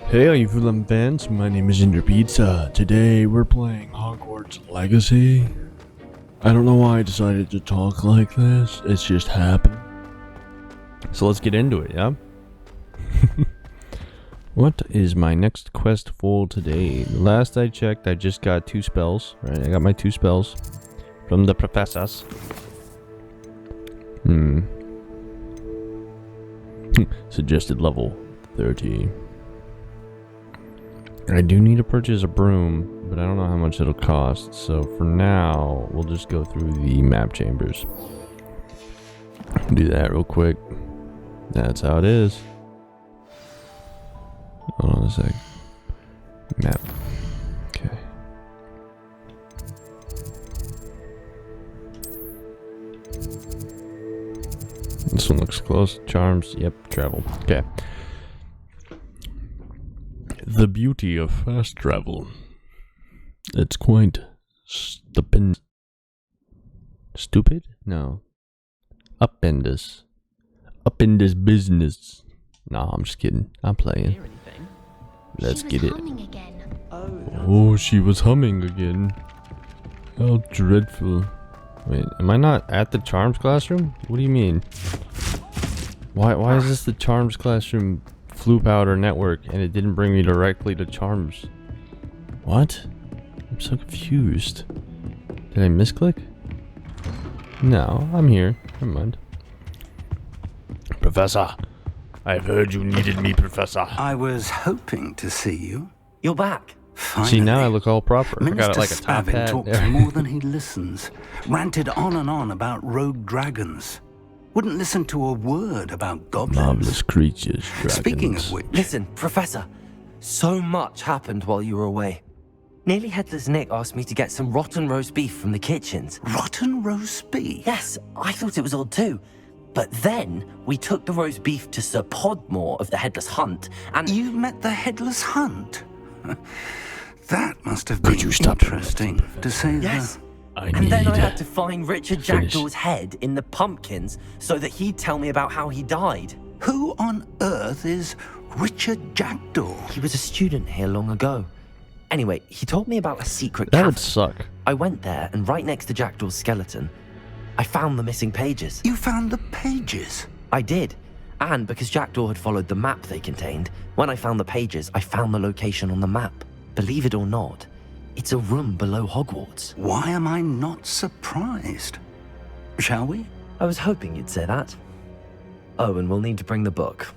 Hey, all you Fulham fans, my name is Ginger Pizza. Today we're playing Hogwarts Legacy. I don't know why I decided to talk like this, it's just happened. So let's get into it, yeah? What is my next quest for today? Last I checked, I just got 2 spells, right? I got my 2 spells from the professors. Suggested level 30. I do need to purchase a broom, but I don't know how much it'll cost. So for now, we'll just go through the map chambers. Do that real quick. That's how it is. Hold on a sec. Map. Okay. This one looks close. Charms. Yep. Travel. Okay. The beauty of fast travel. It's quite stupid. Stupid? No. Up in this business. Nah, I'm just kidding. I'm playing. Let's get it. Oh, she was humming again. How dreadful. Wait, am I not at the Charms classroom? What do you mean? Why is this the Charms classroom Flu Powder network and it didn't bring me directly to Charms? What? I'm so confused. Did I misclick? No, I'm here. Never mind. Professor, I've heard you needed me, Professor. I was hoping to see you. You're back. Finally. See, now I look all proper. Minister I got like a top Spavin hat. talks more than he listens. Ranted on and on about rogue dragons. Wouldn't listen to a word about goblins. Marvelous creatures, dragons. Speaking of which... Listen, Professor, so much happened while you were away. Nearly Headless Nick asked me to get some rotten roast beef from the kitchens. Rotten roast beef? Yes, I thought it was odd too. But then we took the roast beef to Sir Podmore of the Headless Hunt, and... You met the Headless Hunt? That must have been stop interesting, to say Yes. the... Then I had to find Richard Jackdaw's head in the pumpkins so that he'd tell me about how he died. Who on earth is Richard Jackdaw? He was a student here long ago. Anyway, he told me about a secret That cafe. would suck. I went there, and right next to Jackdaw's skeleton, I found the missing pages. You found the pages? I did. And because Jackdaw had followed the map they contained, when I found the pages, I found the location on the map. Believe it or not, it's a room below Hogwarts. Why am I not surprised? Shall we? I was hoping you'd say that. Oh, and we'll need to bring the book.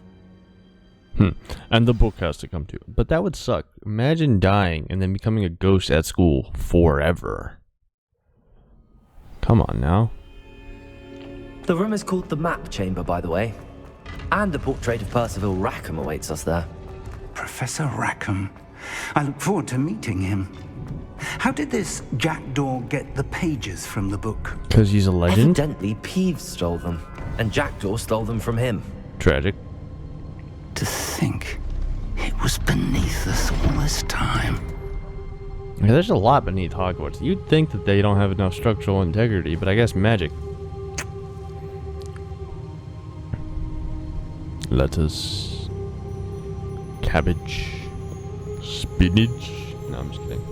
And the book has to come too. But that would suck. Imagine dying and then becoming a ghost at school forever. Come on now. The room is called the Map Chamber, by the way. And the portrait of Percival Rackham awaits us there. Professor Rackham. I look forward to meeting him. How did this Jackdaw get the pages from the book? Because he's a legend? Evidently, Peeves stole them, and Jackdaw stole them from him. Tragic. To think it was beneath us all this time. Yeah, there's a lot beneath Hogwarts. You'd think that they don't have enough structural integrity, but I guess magic. Lettuce. Cabbage. Spinach. No, I'm just kidding.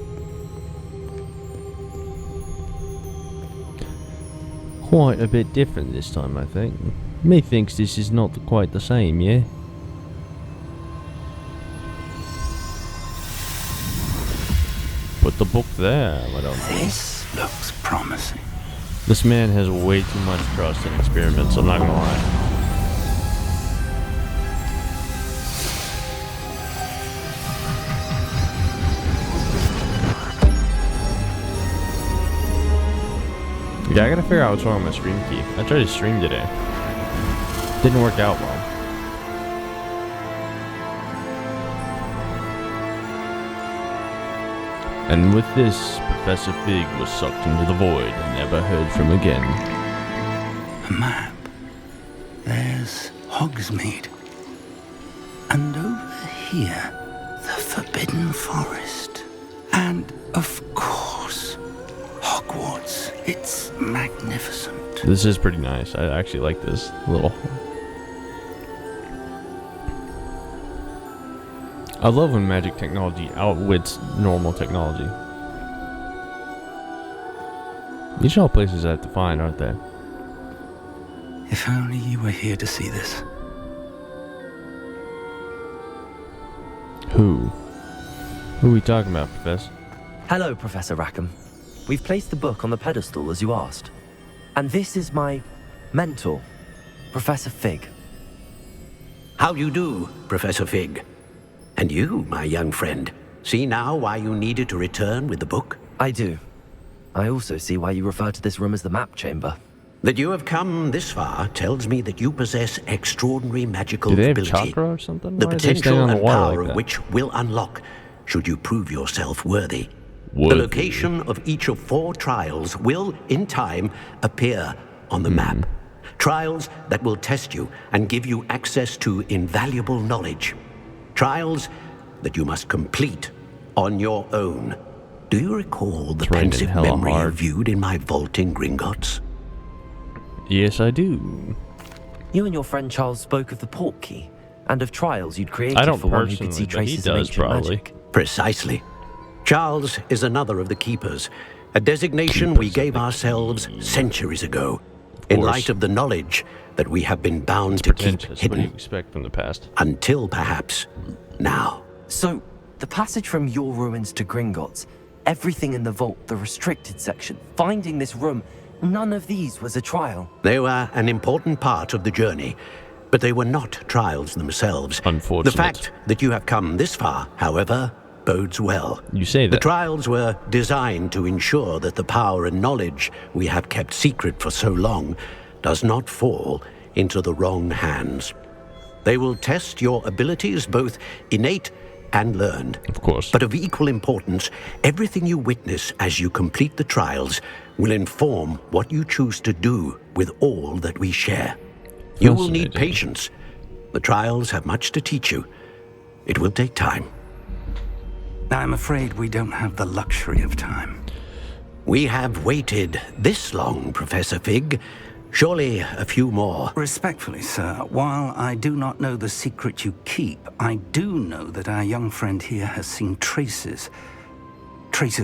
Quite a bit different this time, I think. Methinks this is not quite the same, yeah? Put the book there, I don't think. This looks promising. This man has way too much trust in experiments, I'm not gonna lie. Yeah, I gotta figure out what's wrong with my stream key. I tried to stream today. Didn't work out well. And with this, Professor Fig was sucked into the void and never heard from again. A map. There's Hogsmeade. And over here, the Forbidden Forest. And, of course, Hogwarts. It's magnificent. This is pretty nice. I actually like this little... I love when magic technology outwits normal technology. These are all places I have to find, aren't they? If only you were here to see this. Who? Who are we talking about, Professor? Hello, Professor Rackham. We've placed the book on the pedestal as you asked. And this is my mentor, Professor Fig. How you do, Professor Fig? And you, my young friend, see now why you needed to return with the book? I do. I also see why you refer to this room as the map chamber. That you have come this far tells me that you possess extraordinary magical Do they have ability. chakra or something? The Why are they standing potential on the and water power like of that? which will unlock should you prove yourself worthy. Worthy. The location of each of 4 trials will, in time, appear on the map. Trials that will test you and give you access to invaluable knowledge. Trials that you must complete on your own. Do you recall the It's raining pensive hella memory you hard. viewed in my vault in Gringotts? Yes, I do. You and your friend Charles spoke of the port key and of trials you'd created I don't for one who could see personally, but he traces of does ancient probably. magic. Precisely. Charles is another of the Keepers, a designation we Keepers of gave the ourselves Key. centuries ago, in course. light of the knowledge that we have been bound to keep Pretentious. What do you hidden, expect from the past? until perhaps now. So, the passage from your ruins to Gringotts, everything in the vault, the restricted section, finding this room, none of these was a trial. They were an important part of the journey, but they were not trials themselves. Unfortunate. The fact that you have come this far, however, bodes well. You say The that. trials were designed to ensure that the power and knowledge we have kept secret for so long does not fall into the wrong hands. They will test your abilities, both innate and learned. Of course. But of equal importance, everything you witness as you complete the trials will inform what you choose to do with all that we share. You will need Fascinating. patience. The trials have much to teach you. It will take time. I'm afraid we don't have the luxury of time. We have waited this long, Professor Fig. Surely a few more. Respectfully, sir, while I do not know the secret you keep, I do know that our young friend here has seen traces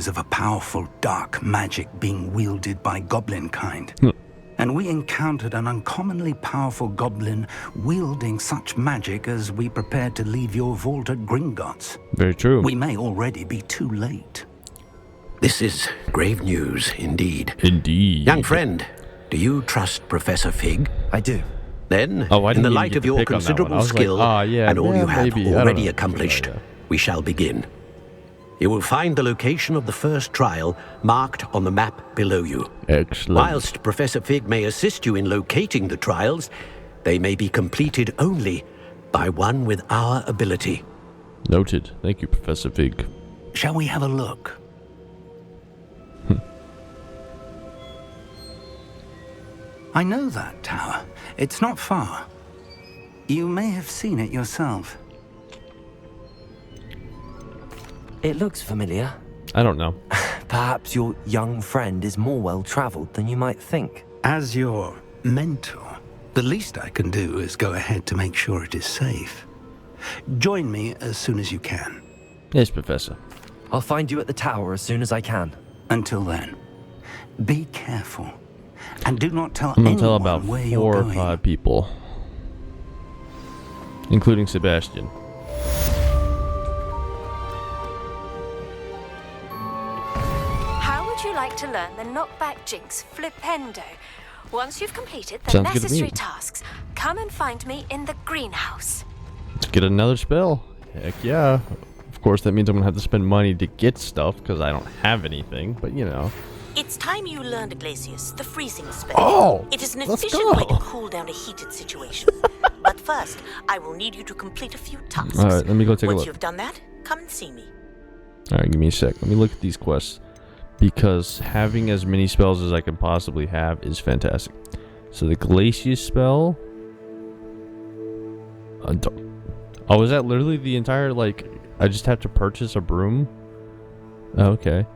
of a powerful dark magic being wielded by goblin kind. And we encountered an uncommonly powerful goblin wielding such magic as we prepared to leave your vault at Gringotts. Very true. We may already be too late. This is grave news indeed. Indeed. Young friend, do you trust Professor Fig? I do. Then, Oh, I in the didn't light even of get to your pick on that one. I considerable was like, skill yeah, and all you have maybe. I don't already know. accomplished, Yeah. we shall begin. You will find the location of the first trial marked on the map below you. Excellent. Whilst Professor Fig may assist you in locating the trials, they may be completed only by one with our ability. Noted. Thank you, Professor Fig. Shall we have a look? I know that tower. It's not far. You may have seen it yourself. It looks familiar. I don't know. Perhaps your young friend is more well-traveled than you might think. As your mentor, the least I can do is go ahead to make sure it is safe. Join me as soon as you can. Yes, Professor. I'll find you at the tower as soon as I can. Until then, be careful. And do not tell I'm gonna anyone tell about where 4 you're or going. 5 people, including Sebastian. How would you like to learn the knockback jinx flipendo? Once you've completed the Sounds good to necessary me. tasks, come and find me in the greenhouse. Let's get another spell. Heck yeah. Of course, that means I'm gonna have to spend money to get stuff because I don't have anything. But you know. It's time you learned, Iglesias, the freezing spell. Oh, It is an let's efficient way go. to cool down a heated situation. But first, I will need you to complete a few tasks. All right, let me go take a Once look. you've done that, come and see me. All right, give me a sec. Let me look at these quests because having as many spells as I can possibly have is fantastic. So the Glacius spell. Oh, is that literally the entire, like, I just have to purchase a broom? Oh, okay.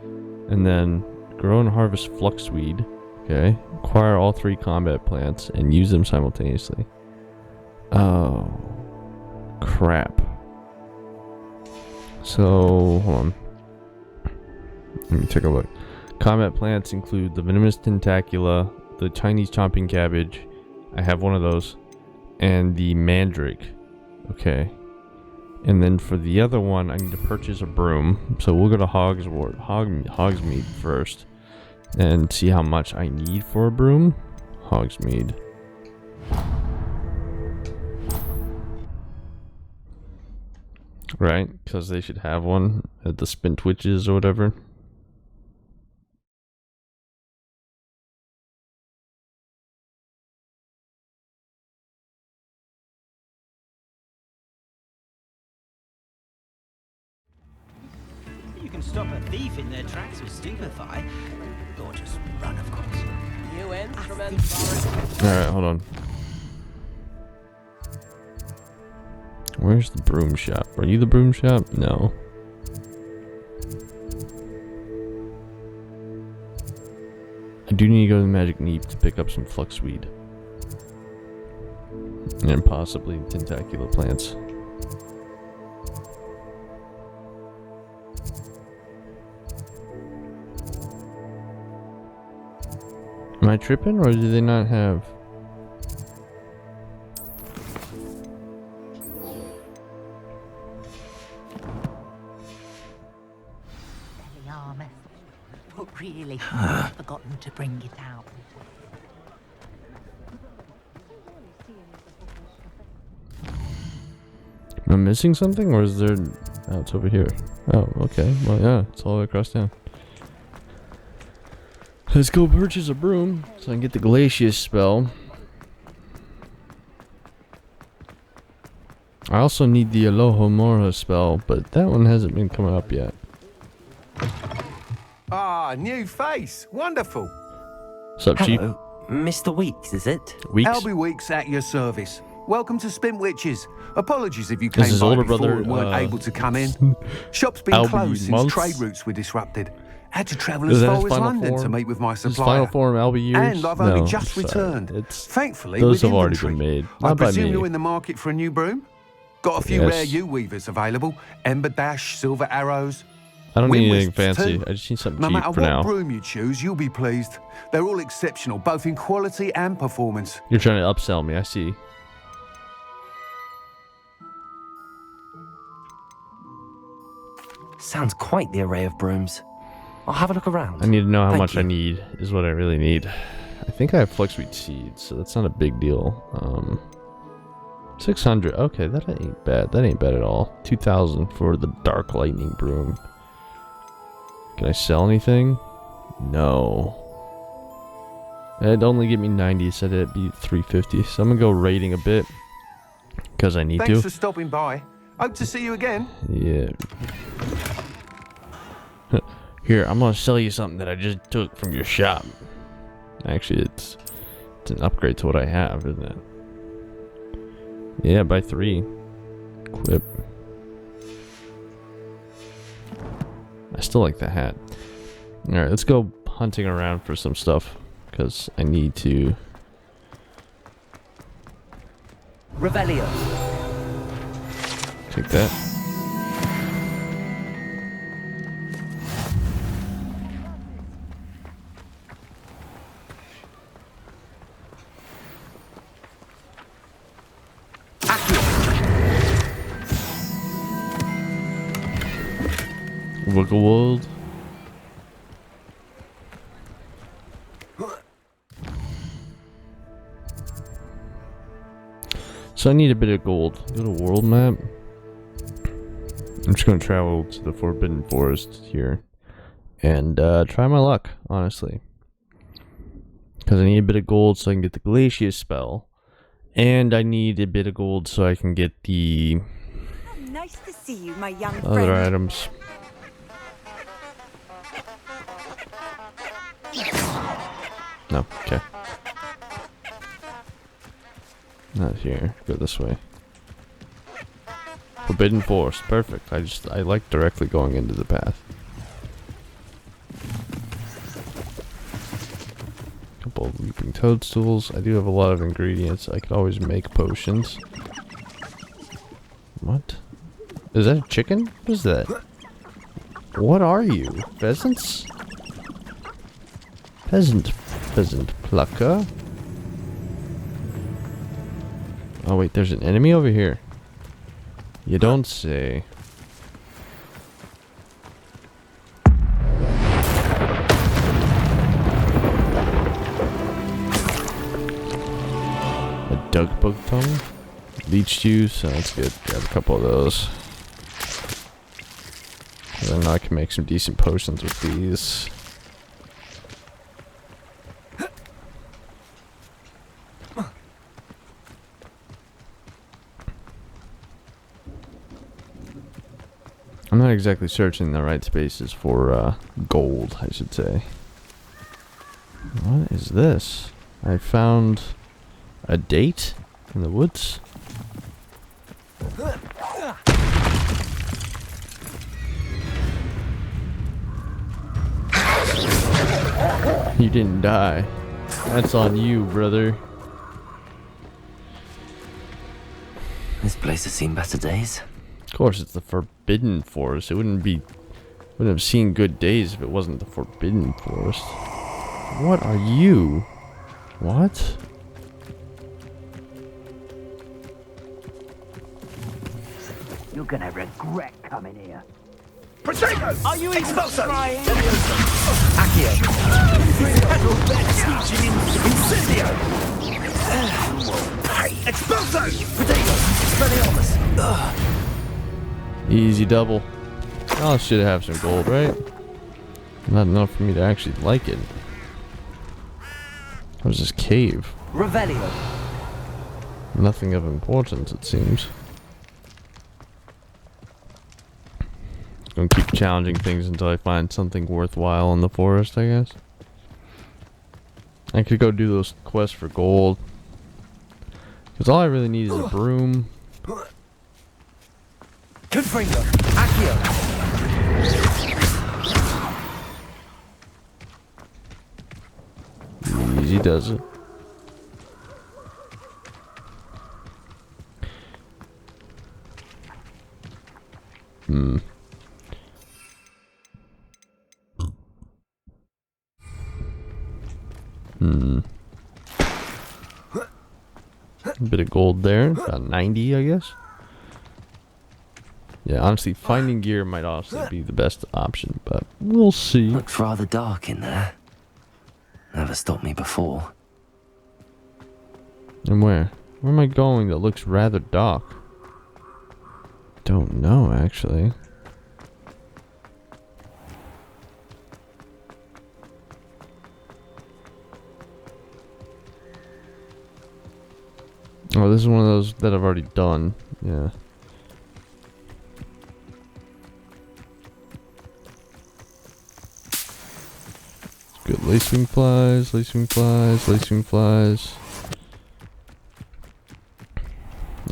And then grow and harvest fluxweed. Okay. Acquire all 3 combat plants and use them simultaneously. Oh. Crap. So, hold on. Let me take a look. Combat plants include the venomous tentacula, the Chinese chomping cabbage. I have one of those. And the mandrake. Okay. And then for the other one, I need to purchase a broom. So we'll go to Hogsmeade first. And see how much I need for a broom. Hogsmeade. Right? Because they should have one at the Spin Twitches or whatever. You can stop a thief in their tracks with stupefy. Or just run, of course. New instruments. Alright, hold on. Where's the broom shop? Are you the broom shop? No. I do need to go to the Magic Neep to pick up some fluxweed. And possibly tentacula plants. Am I tripping, or do they not have? But really, I've forgotten to bring it out. Am I missing something, or is there? Oh, it's over here. Oh, okay. Well, yeah, it's all the way across town. Let's go purchase a broom so I can get the Glacius spell. I also need the Alohomora spell, but that one hasn't been coming up yet. Ah, new face. Wonderful. What's up, Chief? Hello, Mr. Weeks, is it? Weeks? Albie Weeks at your service. Welcome to Spin Witches. Apologies if you This came is by older before brother, and weren't able to come in. Shop's been Albie closed since months. trade routes were disrupted. Had to travel Is as that far his as final London form? to meet with my His supplier. final form, Albie years? And I've only No, just I'm sorry. returned. It's, Thankfully, those with have already inventory. been made. I Not by presume me. you're in the market for a new broom? Got a few Yes. rare U-weavers available. Ember Dash, Silver Arrows. I don't need Wind anything wisps fancy. too. I just need something No cheap matter for what now. broom you choose, you'll be pleased. They're all exceptional, both in quality and performance. You're trying to upsell me, I see. Sounds quite the array of brooms. I'll have a look around. I need to know how Thank much I you. need, is what I really need. I think I have fluxweed seeds, so that's not a big deal. 600. Okay, that ain't bad. That ain't bad at all. 2,000 for the dark lightning broom. Can I sell anything? No. It'd only give me 90, said it'd be 350. So I'm gonna go raiding a bit. Because I need Thanks to. for stopping by. Hope to see you again. Yeah. Here, I'm gonna sell you something that I just took from your shop. Actually, it's an upgrade to what I have, isn't it? Yeah, buy 3. Equip. I still like the hat. Alright, let's go hunting around for some stuff. Because I need to... Revelio. Take that. Wiggle World. So I need a bit of gold. Go to world map. I'm just gonna travel to the Forbidden Forest here and try my luck, honestly. Because I need a bit of gold so I can get the Glacius spell. And I need a bit of gold so I can get the Nice to see you, my young other friend. items. No, okay. Not here. Go this way. Forbidden Forest. Perfect. I like directly going into the path. Couple of leaping toadstools. I do have a lot of ingredients. I could always make potions. What? Is that a chicken? What is that? What are you? Pheasants? Peasant plucker? Oh wait, there's an enemy over here. You don't say. A duck bug tongue? Leech juice? Oh, that's good. Grab a couple of those. I know I can make some decent potions with these. I'm not exactly searching the right spaces for gold, I should say. What is this? I found a date in the woods. You didn't die. That's on you, brother. This place has seen better days. Of course, it's the Forbidden Forest. It wouldn't have seen good days if it wasn't the Forbidden Forest. What are you? What? You're gonna regret coming here. Potatoes! Are you Expulso! Accio! Incendio! Expulso! Potatoes! Expelliarmus! Easy double. Oh, should have some gold, right? Not enough for me to actually like it. What is this cave? Revelio. Nothing of importance, it seems. Gonna keep challenging things until I find something worthwhile in the forest, I guess. I could go do those quests for gold. Because all I really need is a broom. Confringo! Accio! Easy does it. A bit of gold there. About 90, I guess. Yeah, honestly, finding gear might also be the best option, but we'll see. Looks rather dark in there. Never stopped me before. And where? Where am I going that looks rather dark? Don't know, actually. Oh, this is one of those that I've already done. Yeah. Good. Lacewing flies, lacewing flies, lacewing flies.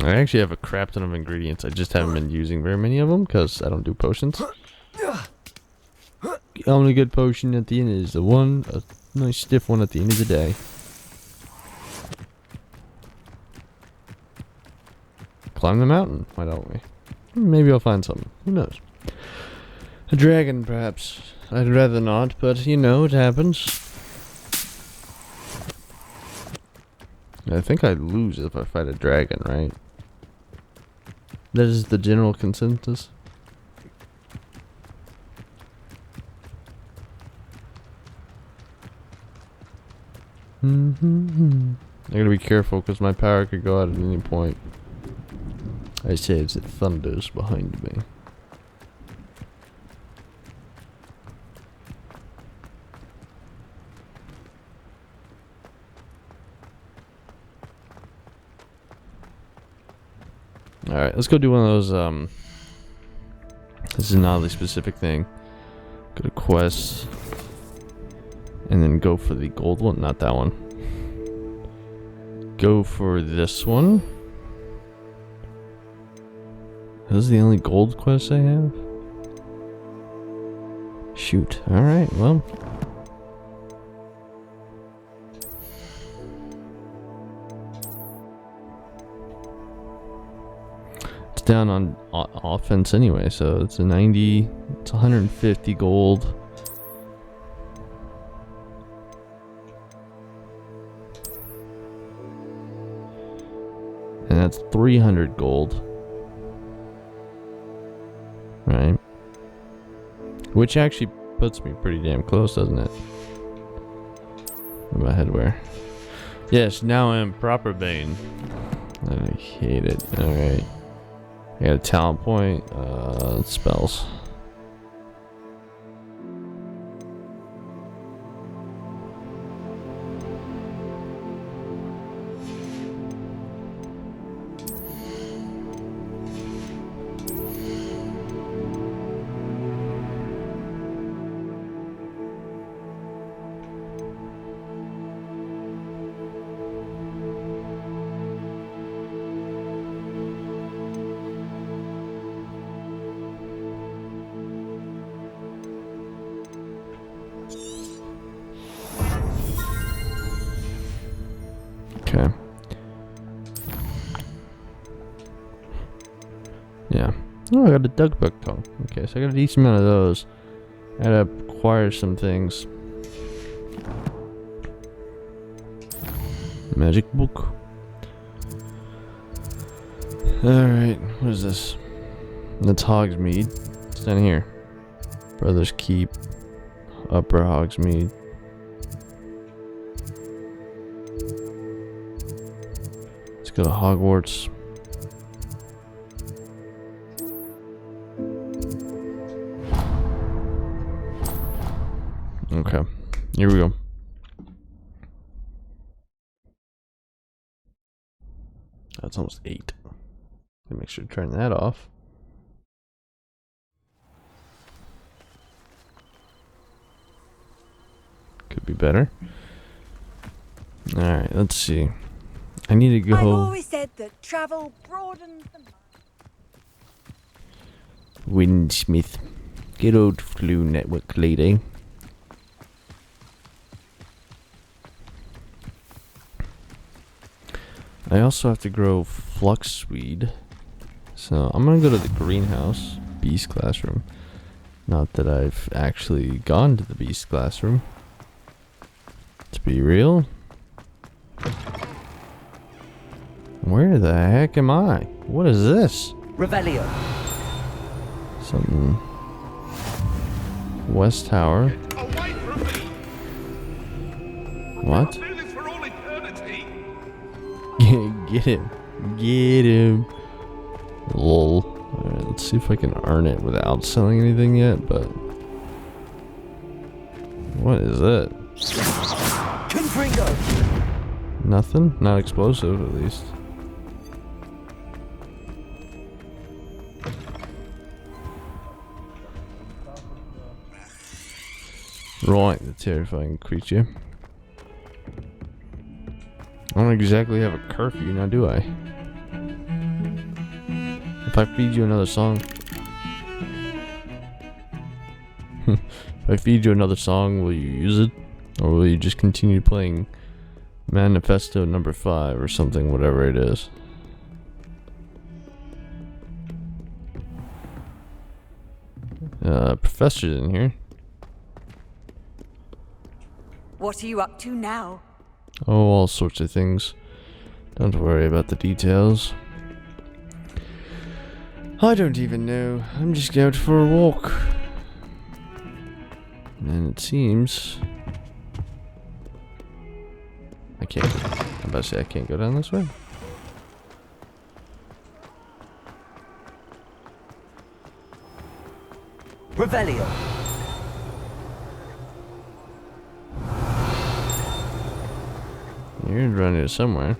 I actually have a crap ton of ingredients. I just haven't been using very many of them because I don't do potions. The only good potion at the end is the one, a nice stiff one at the end of the day. Climb the mountain, why don't we? Maybe I'll find something. Who knows? A dragon, perhaps. I'd rather not, but you know, it happens. I think I lose if I fight a dragon, right? That is the general consensus. I gotta be careful because my power could go out at any point. I say as it thunders behind me. Alright, let's go do one of those, this is an oddly specific thing. Go to quests. And then go for the gold one, not that one. Go for this one. This is the only gold quest I have? Shoot. Alright, well. Let's down on offense anyway, so it's a 90. It's 150 gold. And that's 300 gold. Right? Which actually puts me pretty damn close, doesn't it? My headwear. Yes, now I'm proper Bane. I hate it. Alright. I got a talent point. Spells. Okay. Yeah. Oh, I got a duck buck tongue. Okay, so I got a decent amount of those. I gotta acquire some things. Magic book. Alright, what is this? That's Hogsmeade. It's down here. Brothers Keep. Upper Hogsmeade. Let's go to Hogwarts. Okay, here we go. That's almost 8. Make sure to turn that off. Could be better. Alright, let's see. I need to go. I've always said that travel broadens the mind. Windsmith. Good old flu network lady. I also have to grow fluxweed. So I'm gonna go to the greenhouse. Beast classroom. Not that I've actually gone to the beast classroom. To be real. Where the heck am I? What is this? Revelio. Something. West Tower. Away from me. What? Do this for all eternity. Get him. Get him. Lol. Alright, let's see if I can earn it without selling anything yet, but... What is it? Confringo. Nothing? Not explosive, at least. Right, the terrifying creature. I don't exactly have a curfew now, do I? If I feed you another song... If I feed you another song, will you use it? Or will you just continue playing Manifesto number 5 or something, whatever it is? Professor's in here. What are you up to now? Oh, all sorts of things. Don't worry about the details. I don't even know. I'm just out for a walk. And it seems... I can't go. I'm about to say I can't go down this way. Revelio. You're running to somewhere.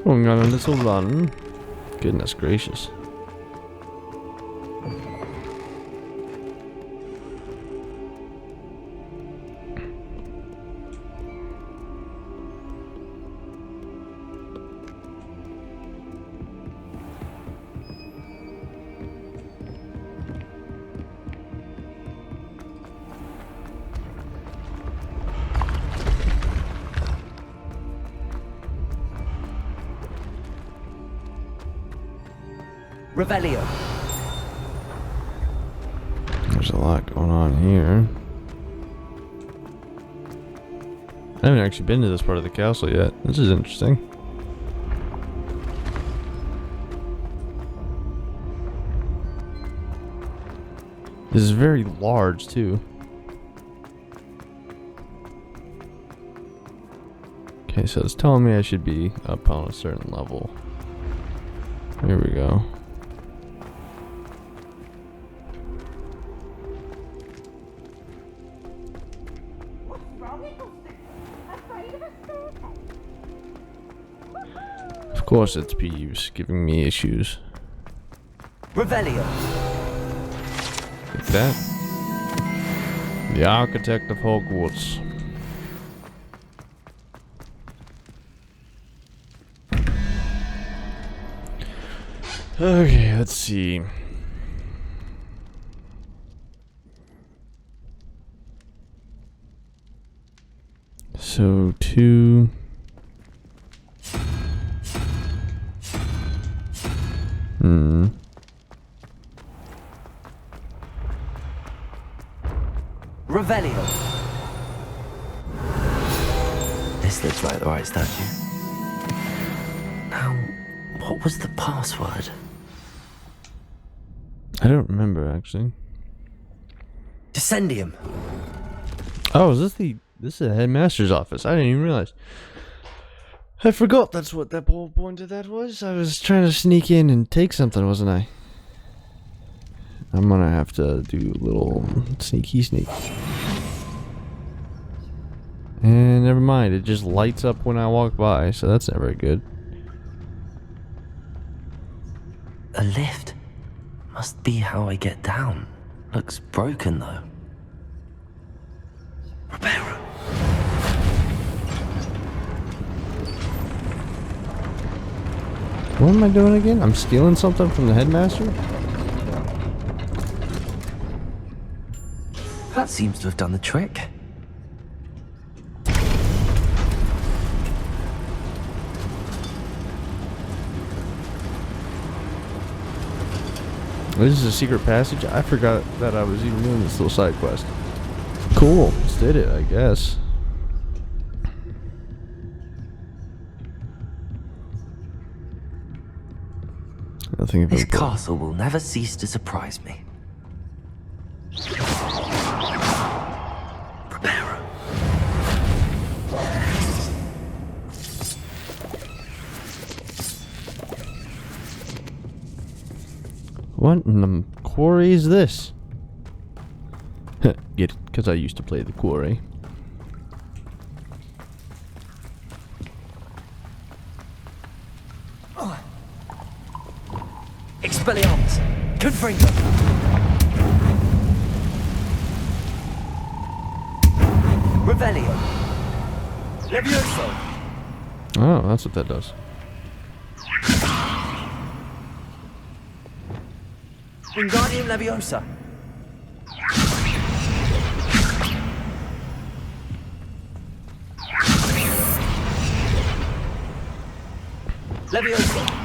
Going on a little run. Goodness gracious. Revelio. There's a lot going on here. I haven't actually been to this part of the castle yet. This is interesting. This is very large too. Okay, so it's telling me I should be up on a certain level. Here we go. Of course it's Peeves giving me issues. Revelio. Like that. The architect of Hogwarts. Okay, let's see. So 2. Revelio. This looks like the right statue. Now, what was the password? I don't remember actually. Descendium. Oh, is this the... This is the headmaster's office. I didn't even realize. I forgot that's what that whole point of that was. I was trying to sneak in and take something, wasn't I? I'm gonna have to do a little sneaky sneak. And never mind, it just lights up when I walk by, so that's not very good. A lift. Must be how I get down. Looks broken though. Reparo. What am I doing again? I'm stealing something from the headmaster? That seems to have done the trick. This is a secret passage? I forgot that I was even doing this little side quest. Cool. Just did it, I guess. Nothing of This importance. castle will never cease to surprise me. Reparo. What in the quarry is this? Get it? Because I used to play the quarry. Expelliarmus. Confringo. Revelio. Levioso. Oh, that's what that does. Wingardium Leviosa. Leviosa.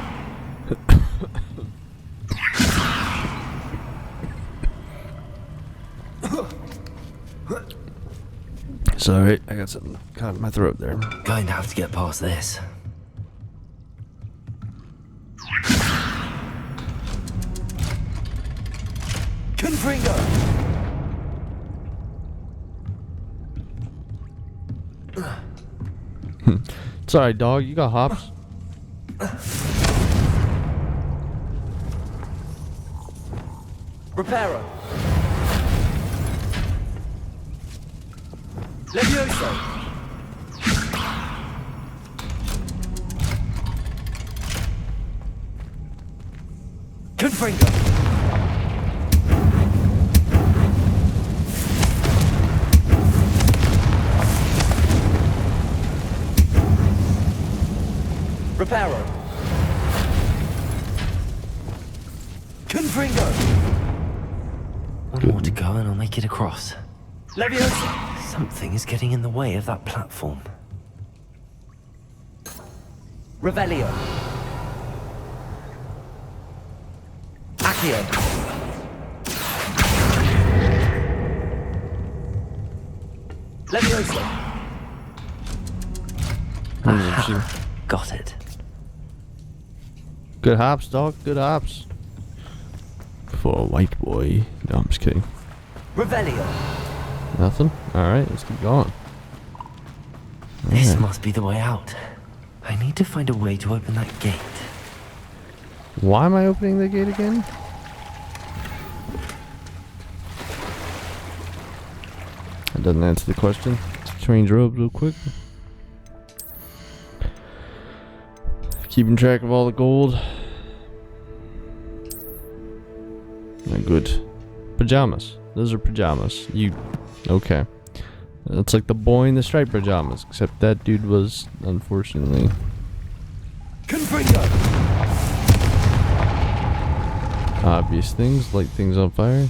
Sorry, I got something caught in my throat there. Going to have to get past this. Confringo. Sorry, dog. You got hops? Reparo. Levioso. Confringo. Reparo. Confringo. One more to go and I'll make it across. Leviosa. Something is getting in the way of that platform. Revelio. Accio. Leviosa. Got it. Good hops, dog. Good hops. For a white boy. No, I'm just kidding. Revelio. Nothing? Alright, let's keep going. This must be the way out. I need to find a way to open that gate. Why am I opening the gate again? That doesn't answer the question. Let's change robes real quick. Keeping track of all the gold. Good. Pajamas. Those are pajamas. Okay. That's like the boy in the striped pajamas, except that dude was, unfortunately... obvious things, light things on fire.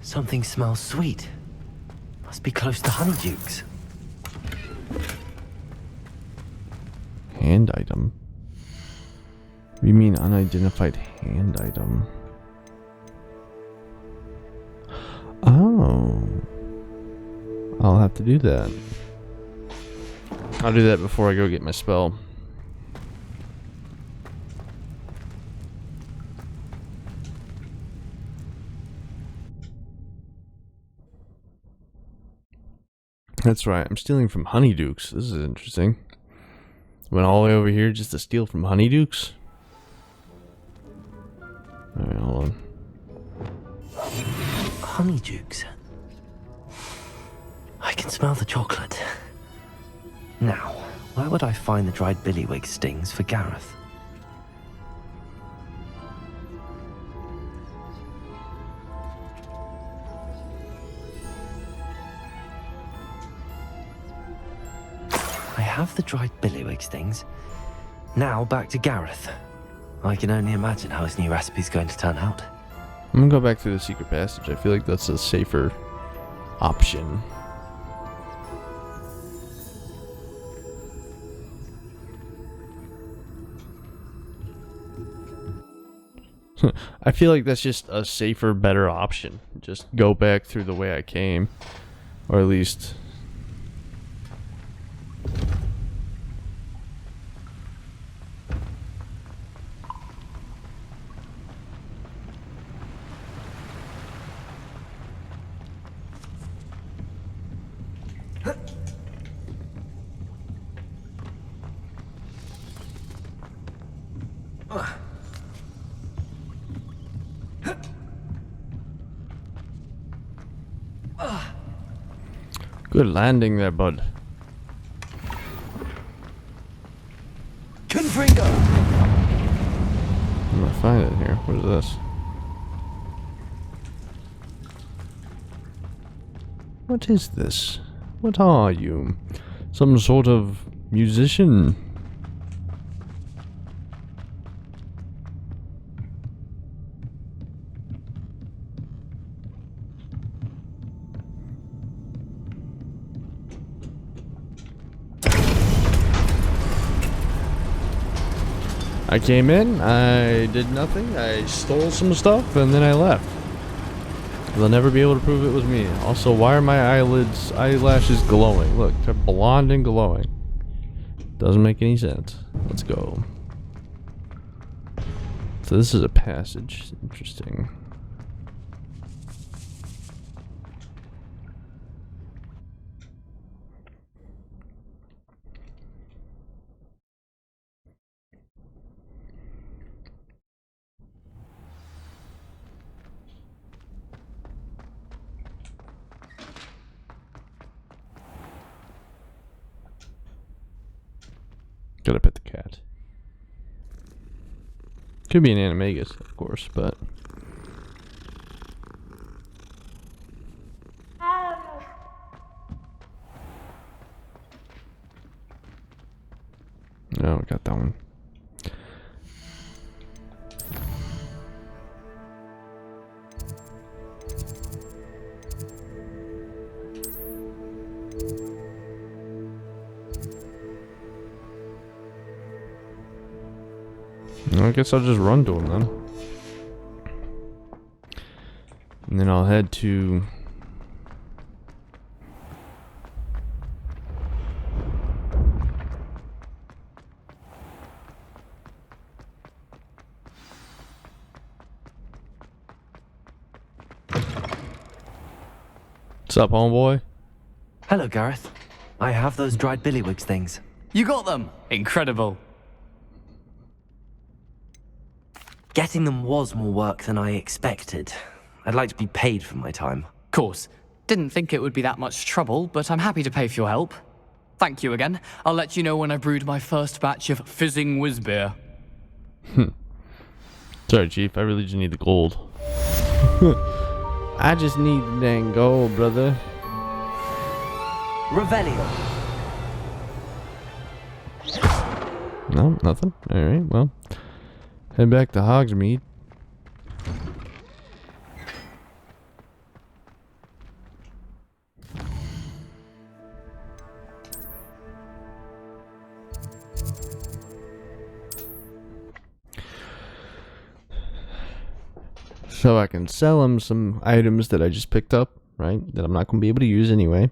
Something smells sweet. Must be close to Honeydukes. Hand item? What do you mean unidentified hand item? Oh. I'll have to do that. I'll do that before I go get my spell. That's right, I'm stealing from Honeydukes. This is interesting. Went all the way over here just to steal from Honeydukes? Alright, hold on. Honeydukes. I can smell the chocolate. Now, where would I find the dried billywig stings for Gareth? I have the dried billywig stings. Now back to Gareth. I can only imagine how his new recipe's going to turn out. I'm gonna go back through the secret passage. I feel like that's a safer option. I feel like that's just a safer, better option. Just go back through the way I came. Or at least... Good landing there, bud. Confringo! I'm gonna find it here. What is this? What is this? What are you? Some sort of musician? I came in, I did nothing, I stole some stuff, and then I left. They'll never be able to prove it was me. Also, why are my eyelashes glowing? Look, they're blonde and glowing. Doesn't make any sense. Let's go. So this is a passage. Interesting. Gotta pet the cat. Could be an animagus, of course, but... No, I got that one. I guess I'll just run to him then. And then I'll head to... What's up, homeboy? Hello, Gareth. I have those dried billywigs things. You got them! Incredible. Getting them was more work than I expected. I'd like to be paid for my time. Course. Didn't think it would be that much trouble, but I'm happy to pay for your help. Thank you again. I'll let you know when I brewed my first batch of fizzing whiz beer. Sorry, Chief. I really just need the gold. I just need the dang gold, brother. Revelio. No, nothing. Alright, well. Head back to Hogsmeade. So I can sell him some items that I just picked up, right? That I'm not going to be able to use anyway.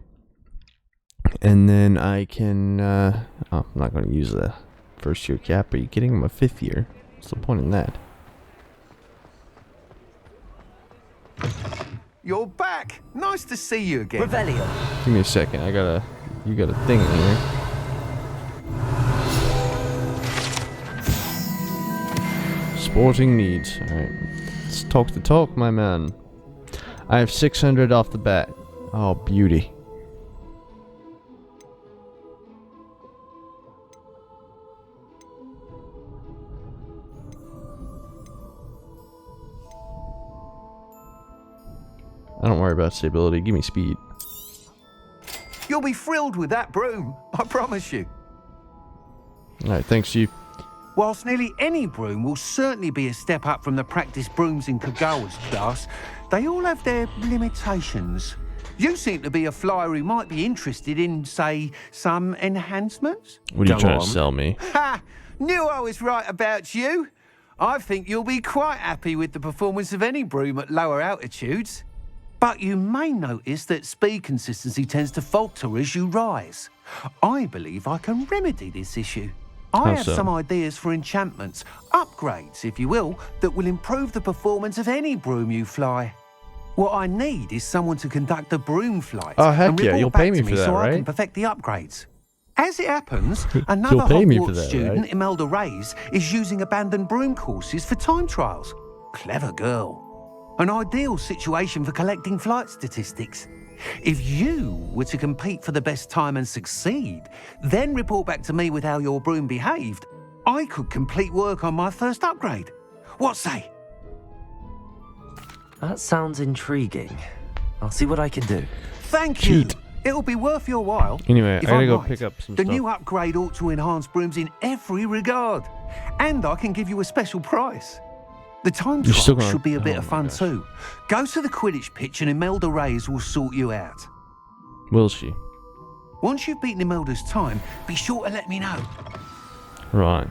And then I can, oh, I'm not going to use the first year cap. Are you kidding? I'm a 5th year. What's the point in that? You're back. Nice to see you again. Revelio. Give me a second. You got a thing in here. Sporting needs. Alright. Let's talk the talk, my man. I have 600 off the bat. Oh, beauty. I don't worry about stability. Give me speed. You'll be thrilled with that broom, I promise you. Alright, thanks, Chief. Whilst nearly any broom will certainly be a step up from the practice brooms in Kagawa's class, they all have their limitations. You seem to be a flyer who might be interested in, say, some enhancements? What are you trying to sell me? Ha! Knew I was right about you. I think you'll be quite happy with the performance of any broom at lower altitudes. But you may notice that speed consistency tends to falter as you rise. I believe I can remedy this issue. I have some ideas for enchantments, upgrades, if you will, that will improve the performance of any broom you fly. What I need is someone to conduct a broom flight. Oh, heck and yeah, report you'll back pay me to for that, so I can right? perfect the upgrades. As it happens, another pay me for Hogwarts that, student, right? Imelda Reyes, is using abandoned broom courses for time trials. Clever girl. An ideal situation for collecting flight statistics. If you were to compete for the best time and succeed, then report back to me with how your broom behaved, I could complete work on my first upgrade. What say? That sounds intriguing. I'll see what I can do. Thank you. It'll be worth your while. Anyway, I If gotta I'm go right, pick up some the stuff. new upgrade ought to enhance brooms in every regard. And I can give you a special price. The time You're still trial gonna- should be a bit oh of my fun gosh. too. Go to the Quidditch pitch and Imelda Reyes will sort you out. Will she? Once you've beaten Imelda's time, be sure to let me know. Right.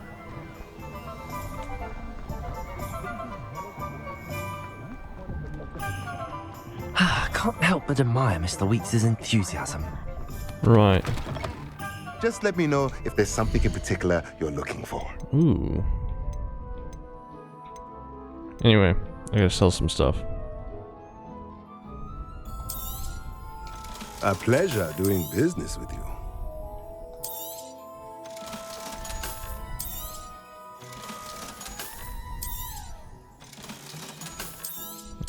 I can't help but admire Mr. Weeks' enthusiasm. Right. Just let me know if there's something in particular you're looking for. Ooh. Anyway, I gotta sell some stuff. A pleasure doing business with you.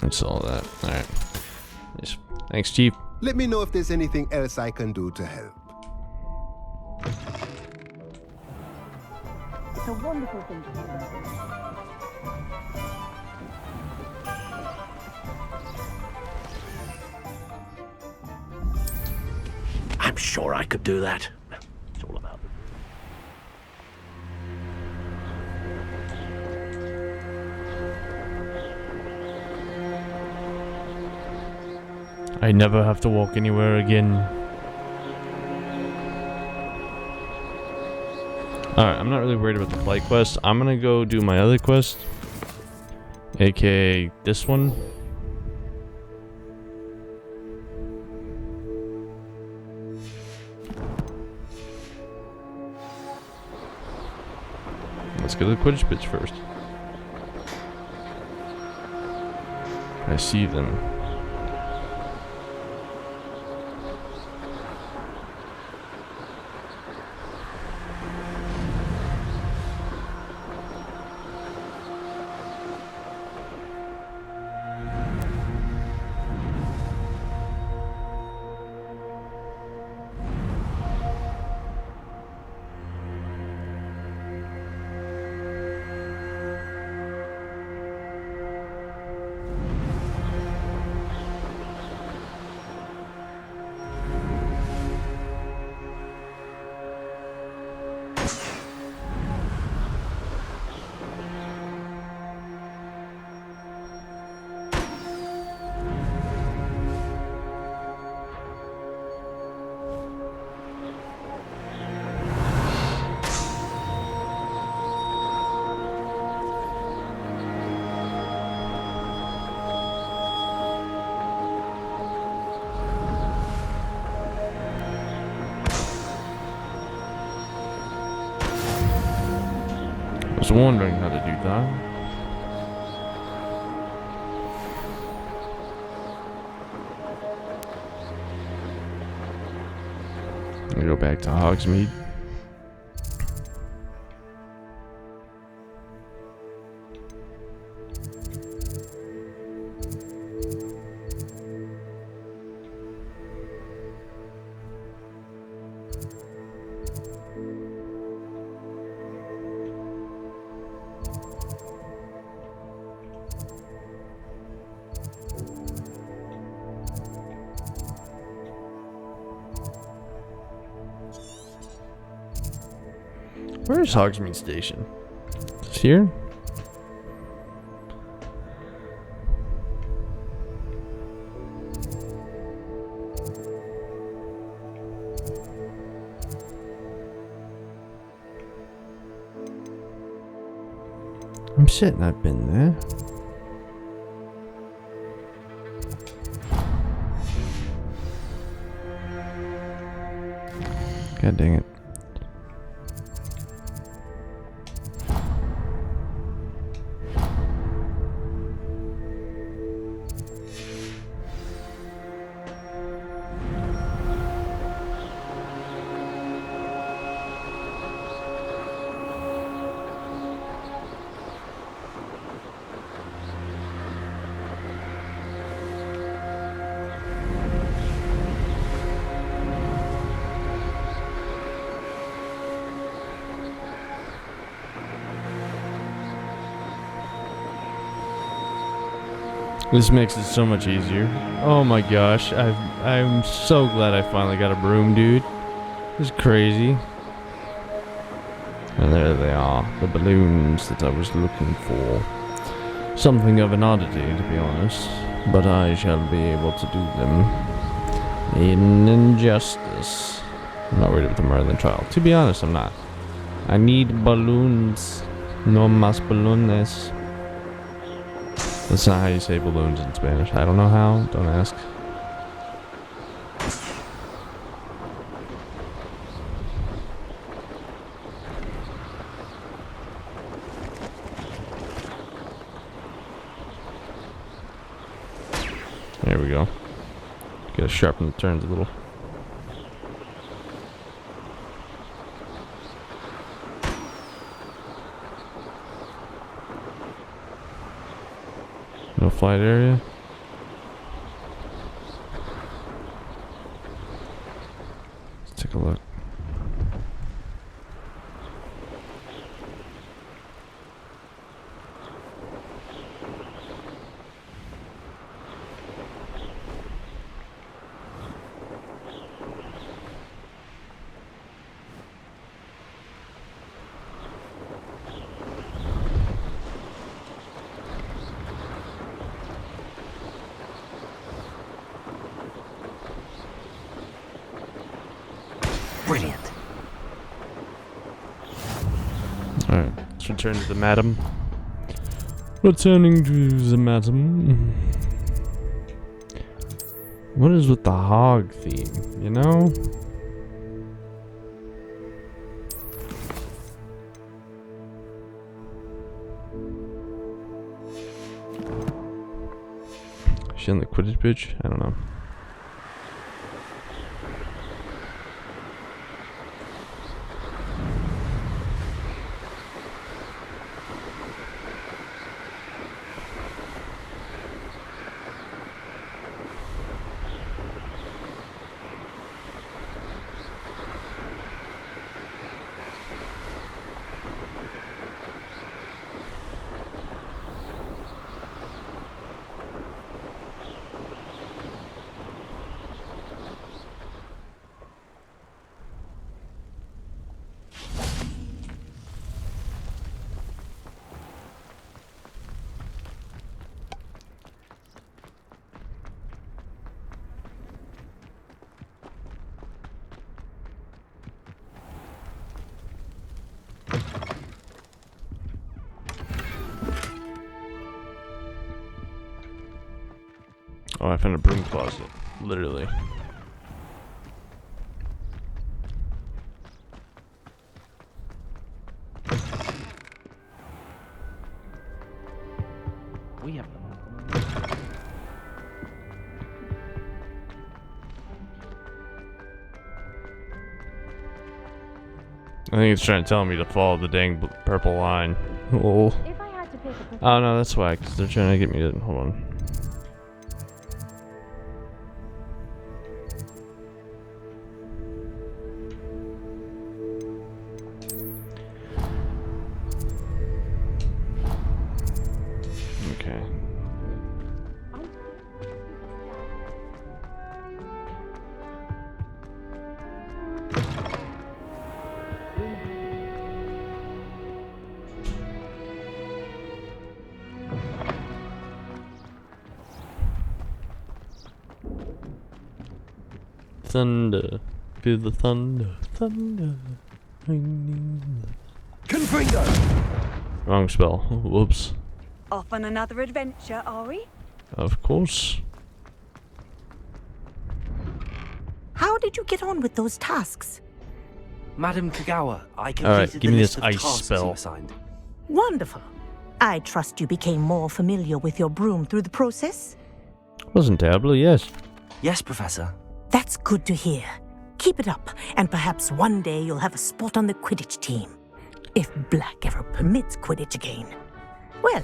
That's all that. Alright. Thanks, Chief. Let me know if there's anything else I can do to help. It's a wonderful thing to hear. I'm sure I could do that. It's all about I never have to walk anywhere again. Alright, I'm not really worried about the flight quest. I'm gonna go do my other quest. AKA this one. Let's go to the Quidditch pitch first. I see them. I was wondering how to do that. I'm gonna go back to Hogsmeade. Where's Hogsmeade Station? It's here? I'm certain I've been there. God dang it. This makes it so much easier. Oh my gosh, I'm so glad I finally got a broom, dude. This is crazy. And there they are, the balloons that I was looking for. Something of an oddity, to be honest, but I shall be able to do them in injustice. I'm not worried about the Merlin trial. To be honest, I'm not. I need balloons. No más balones. That's not how you say balloons in Spanish. I don't know how. Don't ask. There we go. Gotta sharpen the turns a little. No flight area. Let's take a look. Brilliant. Alright, let's return to the madam. Returning to the madam. What is with the hog theme, you know? she on the Quidditch pitch? I don't know. Oh, I found a broom closet. Literally. We have them. I think it's trying to tell me to follow the dang purple line. Oh. Oh no, that's why, because they're trying to get me to. Hold on. Okay. Thunder, feel the thunder, thunder. Confringo! Wrong spell. Whoops. Off on another adventure, are we? Of course. How did you get on with those tasks? Madam Kagawa, I completed Alright, give the me list this of ice tasks spell. you assigned. Wonderful. I trust you became more familiar with your broom through the process? Wasn't terrible, yes. Yes, Professor. That's good to hear. Keep it up, and perhaps one day you'll have a spot on the Quidditch team. If Black ever permits Quidditch again. Well,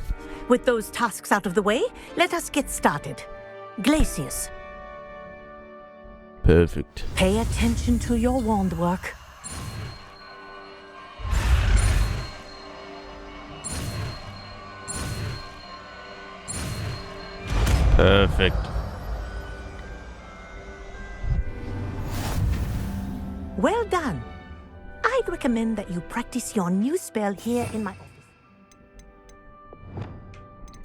with those tasks out of the way, let us get started. Glacius. Perfect. Pay attention to your wand work. Perfect. Well done. I'd recommend that you practice your new spell here in my office.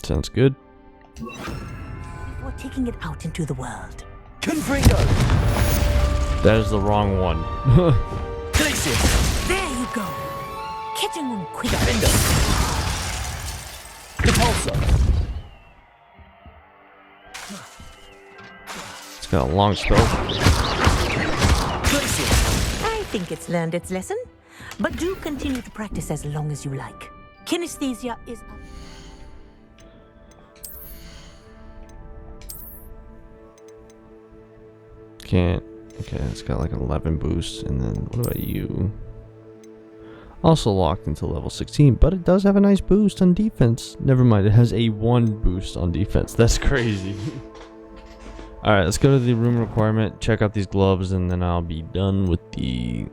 Sounds good. Before taking it out into the world. Confringo! That is the wrong one. Glacius! There you go. Catching on quick. Repulsor! It's got a long spell. I think it's learned its lesson, but do continue to practice as long as you like. Kinesthesia is... Can't. Okay, it's got like 11 boosts, and then what about you? Also locked until level 16, but it does have a nice boost on defense. Never mind, it has a 1 boost on defense. That's crazy. Alright, let's go to the room requirement, check out these gloves, and then I'll be done with the...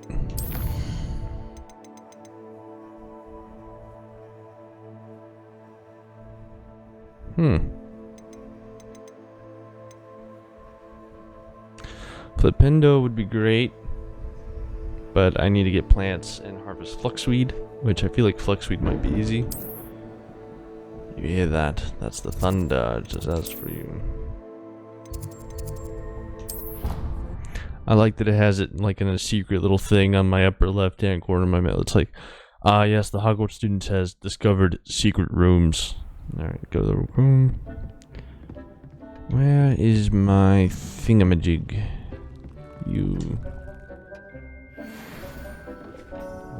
Flipendo would be great, but I need to get plants and harvest fluxweed, which I feel like fluxweed might be easy. You hear that? That's the thunder. Just as for you. I like that it has it like in a secret little thing on my upper left hand corner of my mouth. It's like, ah yes, the Hogwarts students has discovered secret rooms. Alright, go to the room. Where is my thingamajig? You.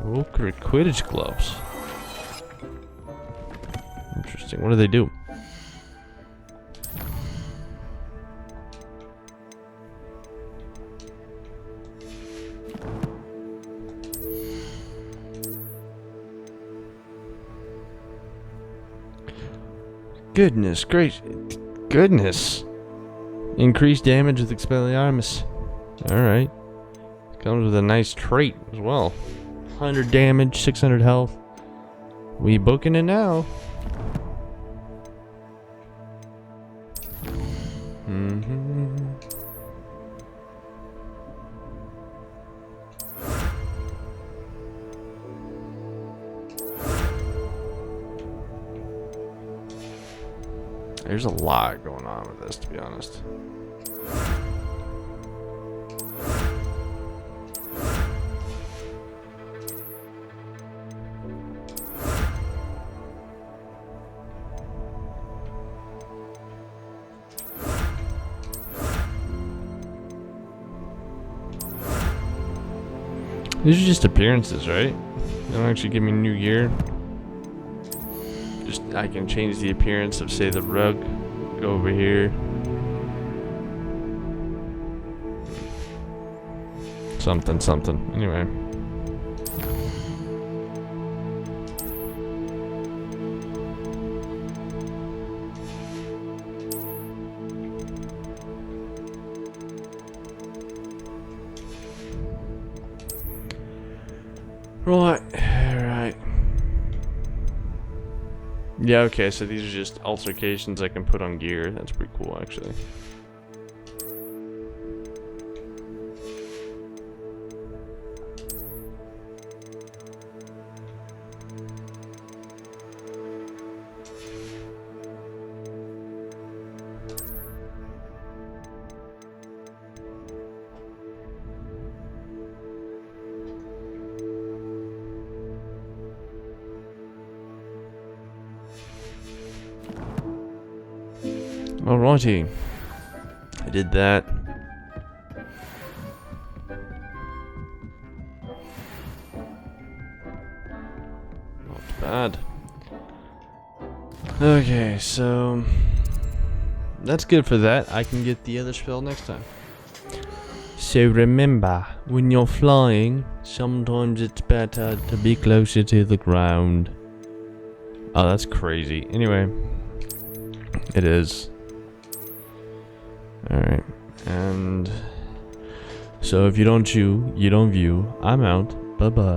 Oh, Quidditch gloves. Interesting. What do they do? Goodness gracious. Goodness. Increased damage with Expelliarmus. Alright. Comes with a nice trait as well. 100 damage, 600 health. We booking it now. There's a lot going on with this, to be honest. These are just appearances, right? They don't actually give me new gear. Just, I can change the appearance of, say, the rug. Go over here. Something, something. Anyway. Right, alright. Yeah, okay, so these are just altercations I can put on gear. That's pretty cool, actually. Alrighty. I did that. Not bad. Okay, so that's good for that. I can get the other spell next time. So remember, when you're flying, sometimes it's better to be closer to the ground. Oh, that's crazy. Anyway, it is. Alright, and so if you don't chew, you don't view. I'm out. Bye-bye.